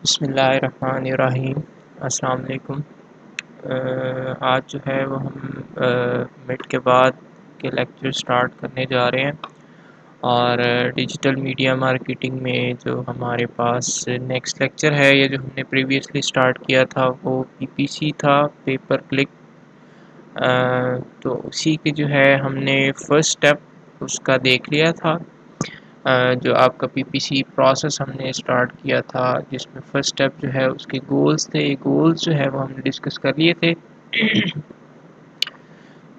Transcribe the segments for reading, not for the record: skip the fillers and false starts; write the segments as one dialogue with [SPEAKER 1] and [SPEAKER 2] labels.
[SPEAKER 1] بسم اللہ الرحمن الرحیم۔ السلام علیکم۔ آج جو ہے وہ ہم مڈ کے بعد کے لیکچر سٹارٹ کرنے جا رہے ہیں، اور ڈیجیٹل میڈیا مارکیٹنگ میں جو ہمارے پاس نیکسٹ لیکچر ہے، یا جو ہم نے پریویسلی سٹارٹ کیا تھا وہ پی پی سی تھا، پیپر کلک۔ تو اسی کے جو ہے ہم نے فرسٹ سٹیپ اس کا دیکھ لیا تھا، جو آپ کا پی پی سی پروسیس ہم نے سٹارٹ کیا تھا، جس میں فرسٹ سٹیپ جو ہے اس کے گولز تھے۔ گولز جو ہے وہ ہم نے ڈسکس کر لیے تھے۔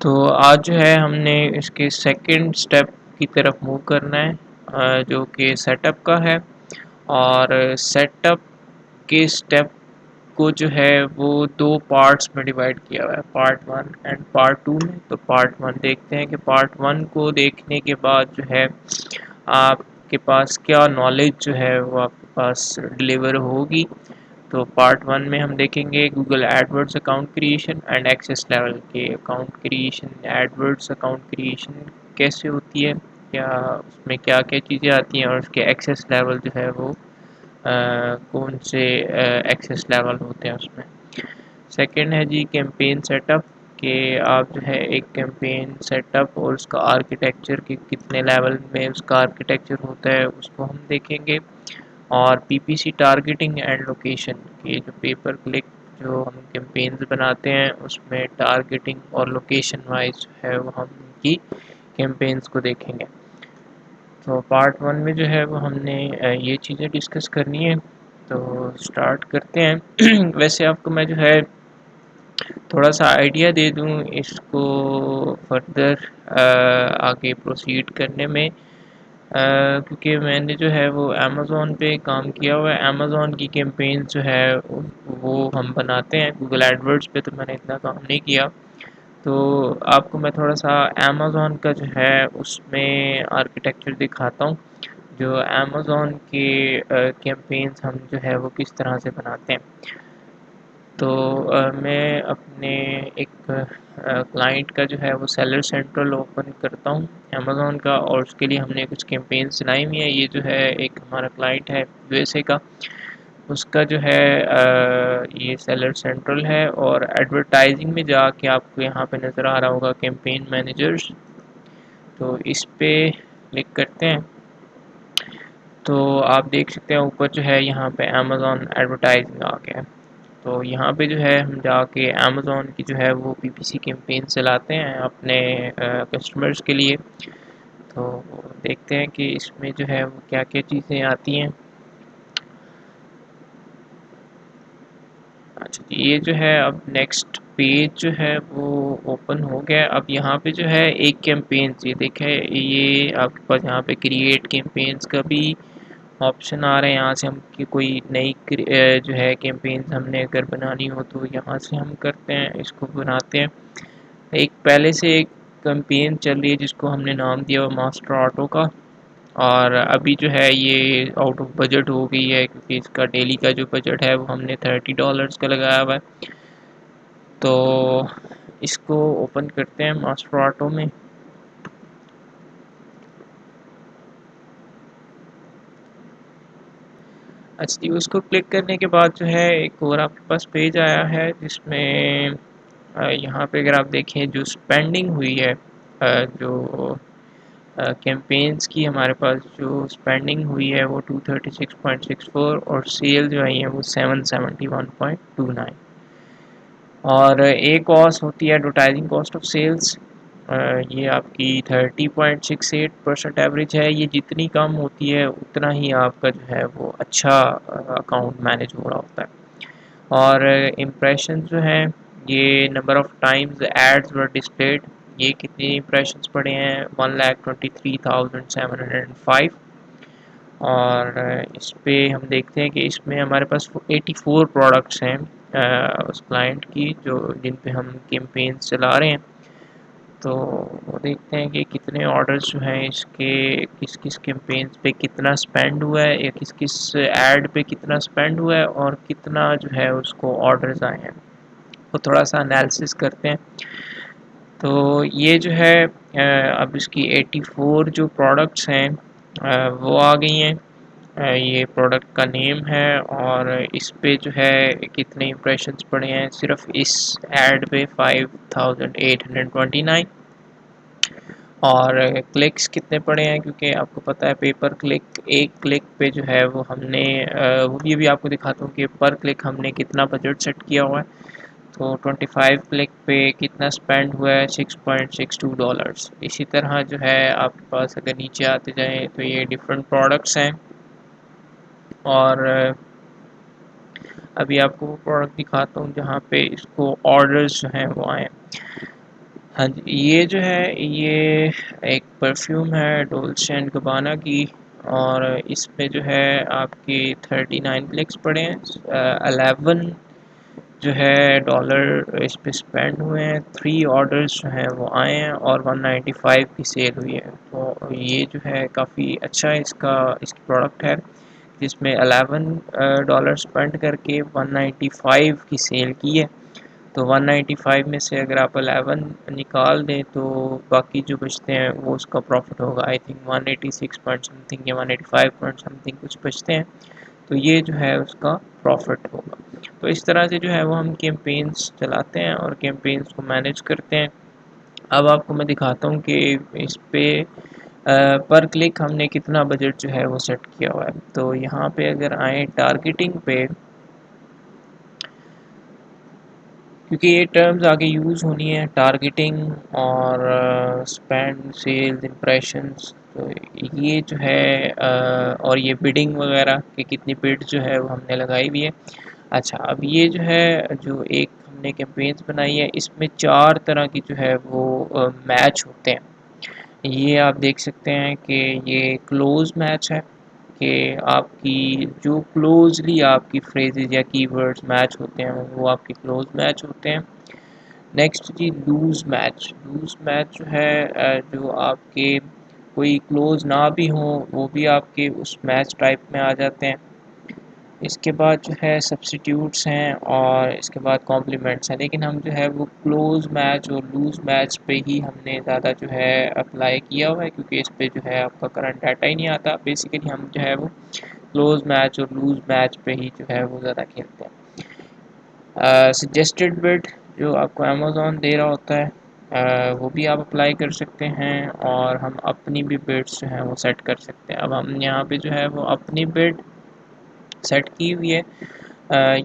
[SPEAKER 1] تو آج جو ہے ہم نے اس کے سیکنڈ سٹیپ کی طرف موو کرنا ہے، جو کہ سیٹ اپ کا ہے، اور سیٹ اپ کے سٹیپ کو جو ہے وہ دو پارٹس میں ڈیوائڈ کیا ہوا ہے، پارٹ 1 اینڈ پارٹ 2 میں۔ تو پارٹ 1 دیکھتے ہیں کہ پارٹ 1 کو دیکھنے کے بعد جو ہے آپ کے پاس کیا نالج جو ہے وہ آپ کے پاس ڈلیور ہوگی۔ تو پارٹ 1 میں ہم دیکھیں گے Google AdWords account creation and access level کے account creation, AdWords account creation کیسے ہوتی ہے، کیا اس میں کیا کیا چیزیں آتی ہیں، اور اس کے ایکسیس لیول جو ہے وہ کون سے ایکسیس لیول ہوتے ہیں اس میں۔ سیکنڈ ہے جی کیمپین سیٹ اپ، کہ آپ جو ہے ایک کیمپین سیٹ اپ اور اس کا آرکیٹیکچر کی کتنے لیول میں اس کا آرکیٹیکچر ہوتا ہے اس کو ہم دیکھیں گے۔ اور پی P C targeting and location, کہ جو پیپر کلک جو ہم کیمپینز بناتے ہیں اس میں ٹارگیٹنگ اور لوکیشن وائز جو ہے وہ ہم ان کی کیمپینز کو دیکھیں گے۔ تو پارٹ 1 میں جو ہے وہ ہم نے یہ چیزیں ڈسکس کرنی ہے، تو سٹارٹ کرتے ہیں۔ ویسے آپ کو میں جو ہے تھوڑا سا آئیڈیا دے دوں اس کو فردر آگے پروسیڈ کرنے میں، کیونکہ میں نے جو ہے وہ امیزون پہ کام کیا ہوا ہے۔ امیزون کی کیمپین جو ہے وہ ہم بناتے ہیں، گوگل ایڈ ورڈز پہ تو میں نے اتنا کام نہیں کیا۔ تو آپ کو میں تھوڑا سا امیزون کا جو ہے اس میں آرکیٹیکچر دکھاتا ہوں، جو امیزون کے کیمپینز ہم جو ہے وہ کس طرح سے بناتے ہیں۔ تو میں اپنے ایک کلائنٹ کا جو ہے وہ سیلر سینٹرل اوپن کرتا ہوں امیزون کا، اور اس کے لیے ہم نے کچھ کیمپینز چلائی ہوئی ہیں۔ یہ جو ہے ایک ہمارا کلائنٹ ہے یو ایس اے کا، اس کا جو ہے یہ سیلر سینٹرل ہے، اور ایڈورٹائزنگ میں جا کے آپ کو یہاں پہ نظر آ رہا ہوگا کیمپین مینیجرز، تو اس پہ کلک کرتے ہیں تو آپ دیکھ سکتے ہیں اوپر جو ہے یہاں پہ امیزون ایڈورٹائزنگ آ گیا ہے۔ تو یہاں پہ جو ہے ہم جا کے امیزون کی جو ہے وہ پی پی سی کیمپین چلاتے ہیں اپنے کسٹمرز کے لیے۔ تو دیکھتے ہیں کہ اس میں جو ہے وہ کیا کیا چیزیں آتی ہیں۔ اچھا، یہ جو ہے اب نیکسٹ پیج جو ہے وہ اوپن ہو گیا۔ اب یہاں پہ جو ہے ایک کیمپینز، یہ دیکھیں یہ آپ کے پاس یہاں پہ کریٹ کیمپینز کا بھی آپشن آ رہے ہیں۔ یہاں سے ہم کی کوئی نئی جو ہے کیمپینز ہم نے اگر بنانی ہو تو یہاں سے ہم کرتے ہیں، اس کو بناتے ہیں۔ ایک پہلے سے ایک کیمپین چل رہی ہے جس کو ہم نے نام دیا ہوا ماسٹر آٹو کا، اور ابھی جو ہے یہ آؤٹ آف بجٹ ہو گئی ہے، کیونکہ اس کا ڈیلی کا جو بجٹ ہے وہ ہم نے $30 کا لگایا ہوا ہے۔ تو اس کو اوپن کرتے ہیں ماسٹر آٹو میں۔ اچھا جی، اس کو کلک کرنے کے بعد جو ہے ایک اور آپ کے پاس پیج آیا ہے، جس میں یہاں پہ اگر آپ دیکھیں جو سپینڈنگ ہوئی ہے، جو کیمپینز کی ہمارے پاس جو سپینڈنگ ہوئی ہے وہ 236.64، اور سیل جو آئی ہے وہ 771.29۔ اور ایک کاسٹ ہوتی ہے ایڈورٹائزنگ کاسٹ آف سیلز، یہ آپ کی 30.68% ایوریج ہے۔ یہ جتنی کم ہوتی ہے اتنا ہی آپ کا جو ہے وہ اچھا اکاؤنٹ مینیج ہو رہا ہوتا ہے۔ اور امپریشن جو ہیں، یہ number of times ads were displayed, یہ کتنے امپریشنز پڑے ہیں 1,23,705۔ اور اس پہ ہم دیکھتے ہیں کہ اس میں ہمارے پاس 84 پروڈکٹس ہیں اس کلائنٹ کی، جو جن پہ ہم کیمپینز چلا رہے ہیں۔ تو وہ دیکھتے ہیں کہ کتنے آرڈرز جو ہیں اس کے، کس کس کیمپینز پہ کتنا سپینڈ ہوا ہے، یا کس کس ایڈ پہ کتنا سپینڈ ہوا ہے، اور کتنا جو ہے اس کو آرڈرز آئے ہیں، وہ تھوڑا سا انالیسس کرتے ہیں۔ تو یہ جو ہے اب اس کی 84 جو پروڈکٹس ہیں وہ آ گئی ہیں، یہ پروڈکٹ کا نیم ہے اور اس پہ جو ہے کتنے امپریشنز پڑے ہیں صرف اس ایڈ پہ 5829 اور کلکس کتنے پڑے ہیں کیونکہ آپ کو پتہ ہے پیپر کلک ایک کلک پہ جو ہے وہ ہم نے یہ بھی آپ کو دکھاتا ہوں کہ پر کلک ہم نے کتنا بجٹ سیٹ کیا ہوا ہے تو 25 کلک پہ کتنا سپینڈ ہوا ہے $6.62 اسی طرح جو ہے آپ کے پاس اگر نیچے آتے جائیں تو یہ ڈفرینٹ پروڈکٹس ہیں اور ابھی آپ کو وہ پروڈکٹ دکھاتا ہوں جہاں پہ اس کو آرڈرز جو ہیں وہ آئے ہاں جی یہ جو ہے یہ ایک پرفیوم ہے ڈولچے اینڈ گبانا کی اور اس پہ جو ہے آپ کی 39 کلکس پڑے ہیں 11 جو ہے ڈالر اس پہ اسپینڈ ہوئے ہیں 3 آرڈرز جو ہیں وہ آئے ہیں اور 195 کی سیل ہوئی ہے تو یہ جو ہے کافی اچھا اس کی پروڈکٹ ہے جس میں 11 ڈالر اسپینڈ کر کے 195 کی سیل کی ہے تو 195 میں سے اگر آپ 11 نکال دیں تو باقی جو بچتے ہیں وہ اس کا پروفٹ ہوگا I think 186 point some thing یا 185 پوائنٹ سم تھنگ کچھ بچتے ہیں تو یہ جو ہے اس کا پروفٹ ہوگا تو اس طرح سے جو ہے وہ ہم کیمپینز چلاتے ہیں اور کیمپینز کو مینیج کرتے ہیں اب آپ کو میں دکھاتا ہوں کہ اس پہ پر کلک ہم نے کتنا بجٹ جو ہے وہ سیٹ کیا ہوا ہے تو یہاں پہ اگر آئیں ٹارگیٹنگ پہ کیونکہ یہ ٹرمز آگے یوز ہونی ہے ٹارگیٹنگ اور اسپینڈ سیلز امپریشنز تو یہ جو ہے اور یہ بڈنگ وغیرہ کہ کتنی بڈ جو ہے وہ ہم نے لگائی ہوئی ہے اچھا اب یہ جو ہے جو ایک ہم نے کیمپینز بنائی ہے اس میں 4 طرح کی جو ہے وہ میچ ہوتے ہیں یہ آپ دیکھ سکتے ہیں کہ یہ کلوز میچ ہے کہ آپ کی جو کلوزلی آپ کی فریزز یا کی ورڈز میچ ہوتے ہیں وہ آپ کی کلوز میچ ہوتے ہیں نیکسٹ جی لوز میچ جو ہے جو آپ کے کوئی کلوز نہ بھی ہوں وہ بھی آپ کے اس میچ ٹائپ میں آ جاتے ہیں اس کے بعد جو ہے سبسٹیوٹس ہیں اور اس کے بعد کمپلیمنٹس ہیں لیکن ہم جو ہے وہ کلوز میچ اور لوز میچ پہ ہی ہم نے زیادہ جو ہے اپلائی کیا ہوا ہے کیونکہ اس پہ جو ہے آپ کا کرنٹ ڈاٹا ہی نہیں آتا بیسیکلی ہم جو ہے وہ کلوز میچ اور لوز میچ پہ ہی جو ہے وہ زیادہ کھیلتے ہیں سجیسٹڈ بٹ جو آپ کو امیزون دے رہا ہوتا ہے وہ بھی آپ اپلائی کر سکتے ہیں اور ہم اپنی بھی بڈس جو ہیں وہ سیٹ کر سکتے ہیں اب ہم یہاں پہ جو ہے وہ اپنی بڈ سیٹ کی ہوئی ہے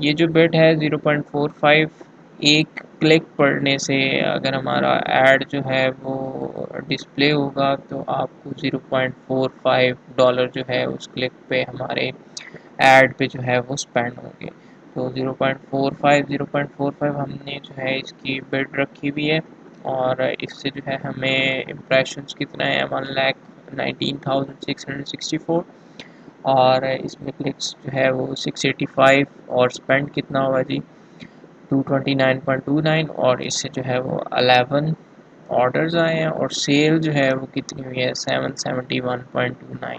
[SPEAKER 1] یہ جو بٹ ہے 0.45 ایک کلک پڑنے سے اگر ہمارا ایڈ جو ہے وہ ڈسپلے ہوگا تو آپ کو $0.45 جو ہے اس کلک پہ ہمارے ایڈ پہ جو ہے وہ اسپینڈ ہوں گے تو 0.45 ہم نے جو ہے اس کی بڈ رکھی ہوئی ہے اور اس سے جو ہے ہمیں امپریشنز کتنا ہے 1,19,664 اور اس میں کلکس جو ہے وہ 685 اور سپینڈ کتنا ہوا جی 229.29 اور اس سے جو ہے وہ 11 آرڈرز آئے ہیں اور سیل جو ہے وہ کتنی ہوئی ہے 771.29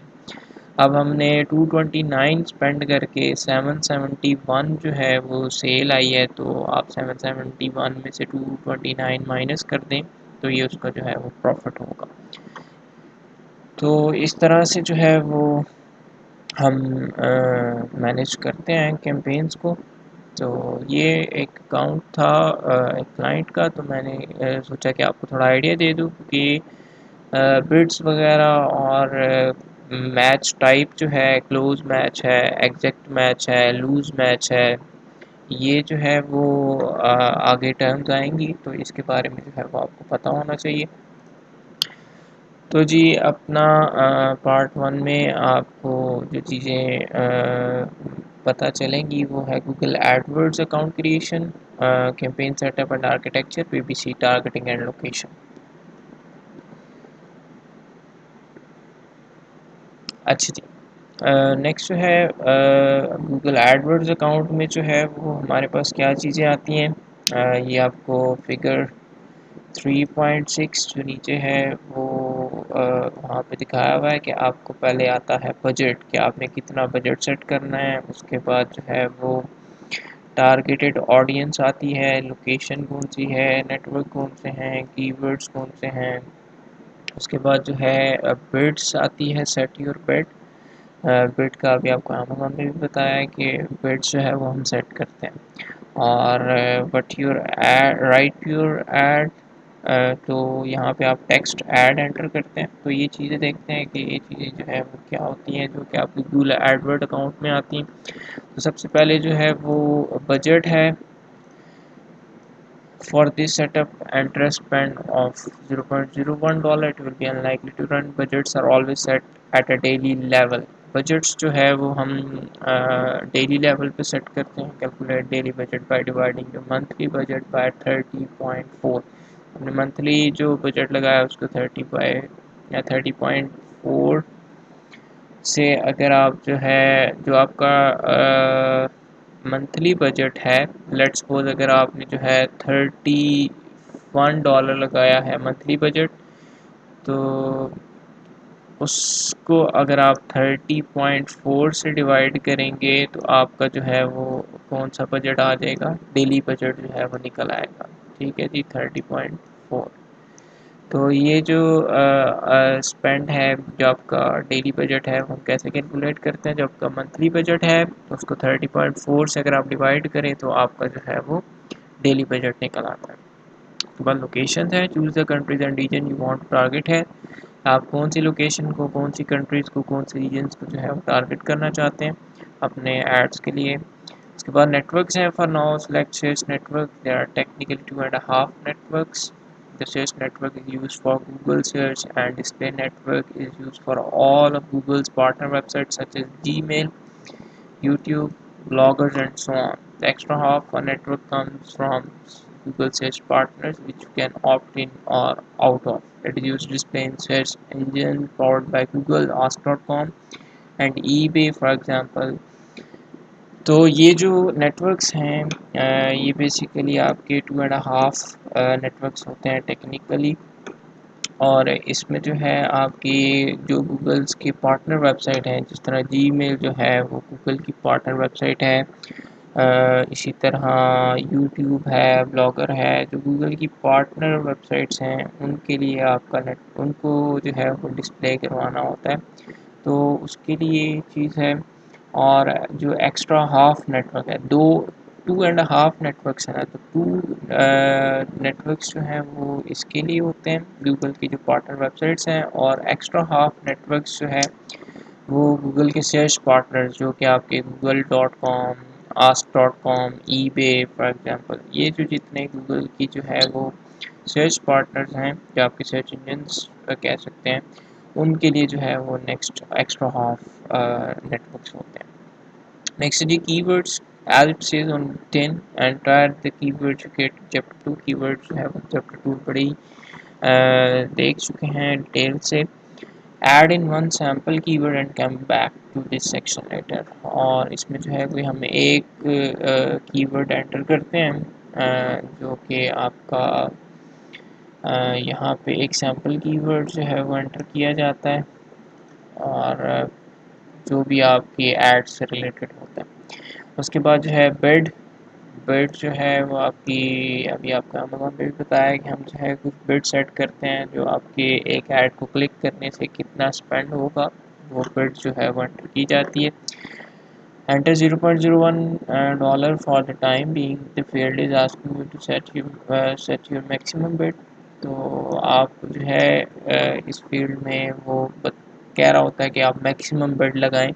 [SPEAKER 1] اب ہم نے 229 سپینڈ کر کے 771 جو ہے وہ سیل آئی ہے تو آپ 771 میں سے 229 مائنس کر دیں تو یہ اس کا جو ہے وہ پروفٹ ہوگا تو اس طرح سے جو ہے وہ ہم مینیج کرتے ہیں کیمپینز کو تو یہ ایک اکاؤنٹ تھا ایک کلائنٹ کا تو میں نے سوچا کہ آپ کو تھوڑا آئیڈیا دے دوں کہ بڈس وغیرہ اور میچ ٹائپ جو ہے کلوز میچ ہے ایگزیکٹ میچ ہے لوز میچ ہے یہ جو ہے وہ آگے ٹرمز آئیں گی تو اس کے بارے میں جو ہے وہ آپ کو پتہ ہونا چاہیے تو جی اپنا پارٹ 1 میں آپ کو جو چیزیں پتہ چلیں گی وہ ہے Google AdWords account creation campaign set up and architecture P P C targeting and location اچھا جی نیکسٹ جو ہے گوگل ایڈ ورڈز اکاؤنٹ میں جو ہے وہ ہمارے پاس کیا چیزیں آتی ہیں یہ آپ کو فگر 3.6 جو نیچے ہے وہ وہاں پہ دکھایا ہوا ہے کہ آپ کو پہلے آتا ہے بجٹ کہ آپ نے کتنا بجٹ سیٹ کرنا ہے اس کے بعد جو ہے وہ ٹارگیٹڈ آڈینس آتی ہے لوکیشن کون سی ہے نیٹ ورک کون سے ہیں کی ورڈز کون سے ہیں اس کے بعد جو ہے بڈس آتی ہے سیٹ یور بیٹ بٹ کا ابھی آپ کو امیزون نے بھی بتایا ہے کہ بٹس جو ہے وہ ہم سیٹ کرتے ہیں. اور but your write your ad, تو یہاں پہ آپ ٹیکسٹ ایڈ انٹر کرتے ہیں. تو یہ چیزیں دیکھتے ہیں کہ یہ چیزیں جو ہے وہ کیا ہوتی ہیں جو کہ آپ کی گوگل ایڈورڈ اکاؤنٹ میں آتی ہیں. تو سب سے پہلے جو ہے وہ بجٹ ہے. For this setup, enter a spend of $0.01. It will be unlikely to run. Budgets are always set at a daily level. Budgets جو ہے وہ ہم ڈیلی لیول پہ سیٹ کرتے ہیں. Calculate daily budget by dividing the monthly budget by 30.4. ہم نے monthly جو بجٹ لگایا اس کو 30.4 سے اگر آپ جو ہے جو آپ کا منتھلی بجٹ ہے، لیٹ سپوز اگر آپ نے جو ہے $31 لگایا ہے منتھلی بجٹ، تو اس کو اگر آپ 30.4 سے ڈیوائڈ کریں گے تو آپ کا جو ہے وہ کون سا بجٹ آ جائے گا، ڈیلی بجٹ جو ہے وہ نکل آئے گا. ٹھیک ہے جی، 30.4. تو یہ جو اسپینڈ ہے جو آپ کا ڈیلی بجٹ ہے وہ ہم کیسے کیلکولیٹ کرتے ہیں. جو آپ کا منتھلی بجٹ ہے اس کو 30.4 سے اگر آپ ڈیوائڈ کریں تو آپ کا جو ہے وہ ڈیلی بجٹ نکل آتا ہے. اس کے بعد لوکیشن ہے. Choose the countries and region you want target ہے. آپ کون سی لوکیشن کو، کون سی کنٹریز کو، کون سی ریجنس کو جو ہے وہ ٹارگیٹ کرنا چاہتے ہیں اپنے ایڈس کے لیے. اس کے بعد نیٹ ورکس ہیں. For now select sales network. They are technically 2.5 networks. The search network is used for Google search, and display network is used for all of Google's partner websites such as Gmail, YouTube, bloggers, and so on. The extra half a network comes from Google search partners, which you can opt in or out of. It is used to display in search engine powered by Google, Ask.com, and eBay, for example. تو یہ جو net works ہیں یہ basically آپ کے 2.5 networks ہوتے ہیں technically. اور اس میں جو ہے آپ کی جو گوگلس کی پارٹنر ویب سائٹ ہیں، جس طرح جی میل جو ہے وہ گوگل کی پارٹنر ویب سائٹ ہے. اسی طرح یوٹیوب ہے، بلاگر ہے، جو گوگل کی پارٹنر ویب سائٹس ہیں ان کے لیے آپ کا ان کو جو ہے وہ ڈسپلے کروانا ہوتا ہے. تو اس کے لیے چیز ہے. اور جو ایکسٹرا ہاف نیٹ ورک ہے، 2.5 نیٹ ورکس ہیں. تو 2 نیٹ ورکس جو ہیں وہ اس کے لیے ہوتے ہیں گوگل کی جو پارٹنر ویب سائٹس ہیں. اور ایکسٹرا ہاف نیٹ ورکس جو ہے وہ گوگل کے سرچ پارٹنر جو کہ آپ کے google.com، ask.com، ای بے فار ایگزامپل، یہ جو جتنے گوگل کی جو ہے وہ سرچ پارٹنرز ہیں جو آپ کے سرچ انجنس کہہ سکتے ہیں، ان کے لیے جو ہے وہ next extra half networks ہوتے ہیں. نیکسٹ جی keywords. As it says on tin, enter the keywords you get. Chapter 2 keywords جو ہے وہ Chapter 2 بڑی دیکھ چکے ہیں ڈیٹیل سے. Add in one sample keyword and come back to this section later. اور اس میں جو ہے کوئی ہم ایک کی ورڈ انٹر کرتے ہیں جو کہ آپ کا یہاں پہ ایک سیمپل کی ورڈ جو ہے وہ انٹر کیا جاتا ہے اور جو بھی آپ کی ایڈ سے ریلیٹڈ ہوتا ہے. اس کے بعد جو ہے بیڈ جو ہے وہ آپ کی ابھی آپ کا امیزون پہ بھی بتایا کہ ہم جو ہے کچھ بیڈ سیٹ کرتے ہیں جو آپ کے ایک ایڈ کو کلک کرنے سے کتنا اسپینڈ ہوگا، وہ بیڈ جو ہے وہ انٹر کی جاتی ہے. Enter $0.01 for the time being. The field is asking you to set your maximum bid. تو آپ جو ہے اس فیلڈ میں وہ کہہ رہا ہوتا ہے کہ آپ میکسیمم بڈ لگائیں.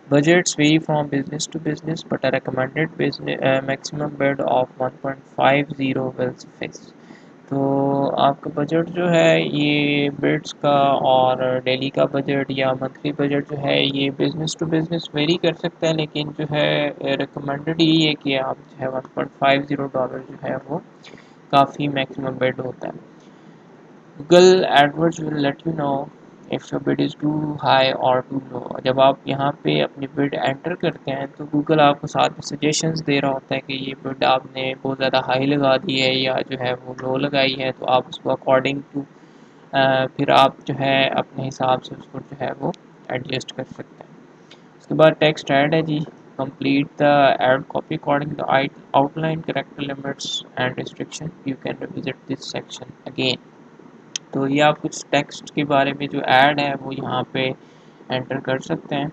[SPEAKER 1] Budgets vary from business to business, but a recommended maximum bid of 1.50 will suffice. تو آپ کا بجٹ جو ہے یہ بڈس کا اور ڈیلی کا بجٹ یا منتھلی بجٹ جو ہے یہ بزنس ٹو بزنس ویری کر سکتا ہے، لیکن جو ہے ریکمینڈڈ یہی ہے کہ آپ جو ہے $1.50 جو ہے وہ کافی میکسیمم بڈ ہوتا ہے. Google AdWords will let you know if your bid is too high or too low. جب آپ یہاں پہ اپنی بڈ انٹر کرتے ہیں تو گوگل آپ کو ساتھ میں سجیشنز دے رہا ہوتا ہے کہ یہ بڈ آپ نے بہت زیادہ ہائی لگا دی ہے یا جو ہے وہ لو لگائی ہے، تو آپ اس کو اکارڈنگ ٹو پھر آپ جو ہے اپنے حساب سے اس کو جو ہے وہ ایڈجسٹ کر سکتے ہیں. اس کے بعد ٹیکسٹ ایڈ ہے جی. Complete the ad copy according to the outline, character limits and restriction. You can revisit this section again. تو یہ آپ کچھ ٹیکسٹ کے بارے میں جو ایڈ ہے وہ یہاں پہ انٹر کر سکتے ہیں۔